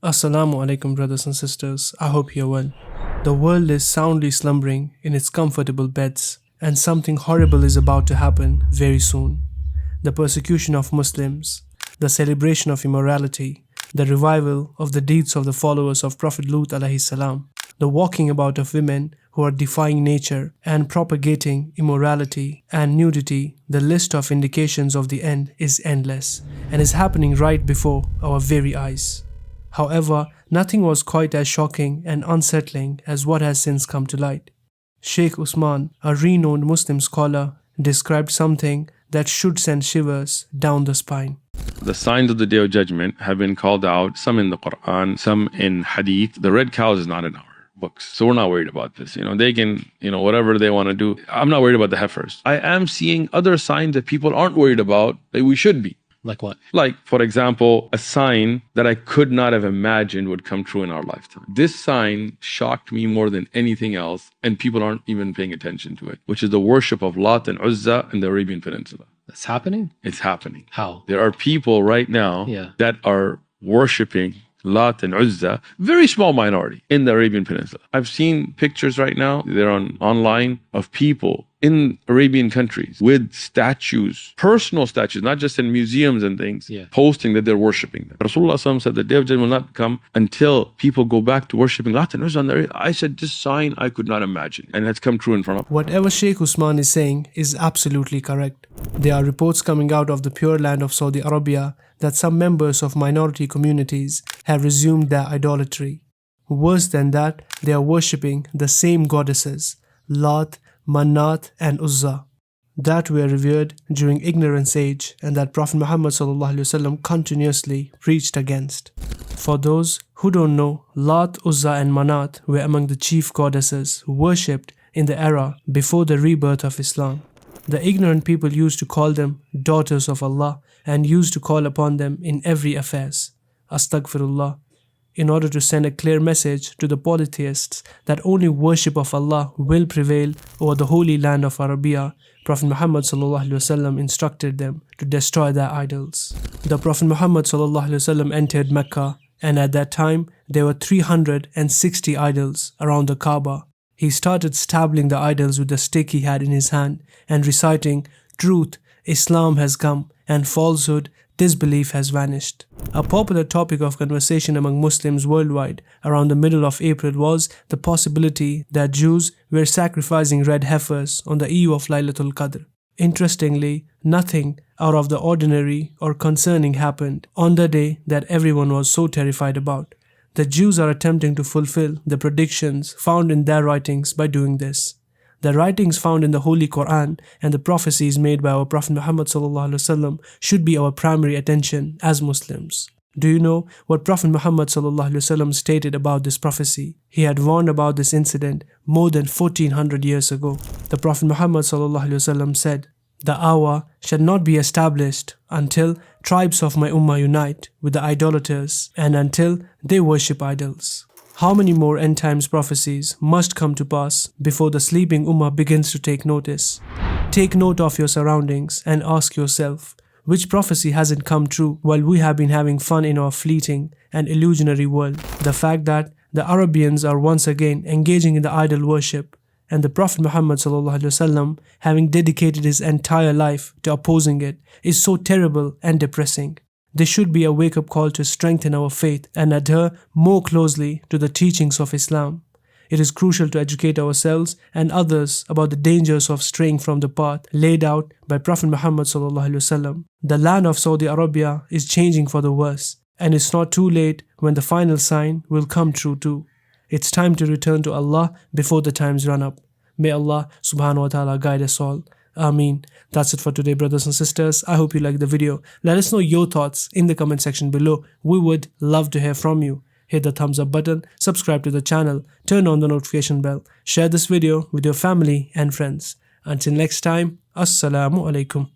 Assalamu alaikum, brothers and sisters. I hope you're well. The world is soundly slumbering in its comfortable beds, and something horrible is about to happen very soon. The persecution of Muslims, the celebration of immorality, the revival of the deeds of the followers of Prophet Lut alayhi salam, the walking about of women who are defying nature and propagating immorality and nudity. The list of indications of the end is endless and is happening right before our very eyes. However, nothing was quite as shocking and unsettling as what has since come to light. Sheikh Usman, a renowned Muslim scholar, described something that should send shivers down the spine. The signs of the Day of Judgment have been called out, some in the Quran, some in Hadith. The red cow is not in our books, so we're not worried about this. They can, whatever they want to do. I'm not worried about the heifers. I am seeing other signs that people aren't worried about that we should be. Like what? Like, for example, a sign that I could not have imagined would come true in our lifetime. This sign shocked me more than anything else, and people aren't even paying attention to it, which is the worship of Lat and Uzza in the Arabian Peninsula. That's happening? It's happening. How? There are people right now that are worshiping Lat and Uzza, very small minority in the Arabian Peninsula. I've seen pictures right now, they're online, of people in Arabian countries with statues, personal statues, not just in museums and things, posting that they're worshiping them. Rasulullah said the Day of Judgment will not come until people go back to worshiping Lat and Uzza. I said, this sign I could not imagine, and it's come true in front of me. Whatever Sheikh Usman is saying is absolutely correct. There are reports coming out of the Pure Land of Saudi Arabia that some members of minority communities have resumed their idolatry. Worse than that, they are worshipping the same goddesses, Lat, Manat and Uzza, that were revered during ignorance age and that Prophet Muhammad ﷺ continuously preached against. For those who don't know, Lat, Uzza and Manat were among the chief goddesses worshipped in the era before the rebirth of Islam. The ignorant people used to call them daughters of Allah and used to call upon them in every affairs, Astaghfirullah, in order to send a clear message to the polytheists that only worship of Allah will prevail over the holy land of Arabia. Prophet Muhammad ﷺ instructed them to destroy their idols. The Prophet Muhammad ﷺ entered Mecca, and at that time there were 360 idols around the Kaaba. He started stabbing the idols with the stick he had in his hand and reciting, "Truth, Islam has come, and falsehood, disbelief has vanished." A popular topic of conversation among Muslims worldwide around the middle of April was the possibility that Jews were sacrificing red heifers on the eve of Laylatul Qadr. Interestingly, nothing out of the ordinary or concerning happened on the day that everyone was so terrified about. The Jews are attempting to fulfill the predictions found in their writings by doing this. The writings found in the Holy Quran and the prophecies made by our Prophet Muhammad ﷺ should be our primary attention as Muslims. Do you know what Prophet Muhammad ﷺ stated about this prophecy? He had warned about this incident more than 1400 years ago. The Prophet Muhammad ﷺ said, "The hour shall not be established until tribes of my ummah unite with the idolaters and until they worship idols." How many more end times prophecies must come to pass before the sleeping ummah begins to take notice? Take note of your surroundings and ask yourself, which prophecy hasn't come true while we have been having fun in our fleeting and illusionary world? The fact that the Arabians are once again engaging in the idol worship and the Prophet Muhammad ﷺ having dedicated his entire life to opposing it is so terrible and depressing. This should be a wake-up call to strengthen our faith and adhere more closely to the teachings of Islam. It is crucial to educate ourselves and others about the dangers of straying from the path laid out by Prophet Muhammad ﷺ. The land of Saudi Arabia is changing for the worse, and it's not too late when the final sign will come true too. It's time to return to Allah before the times run up. May Allah subhanahu wa ta'ala guide us all. Ameen. That's it for today, brothers and sisters. I hope you liked the video. Let us know your thoughts in the comment section below. We would love to hear from you. Hit the thumbs up button, subscribe to the channel, turn on the notification bell, share this video with your family and friends. Until next time, Assalamu alaikum.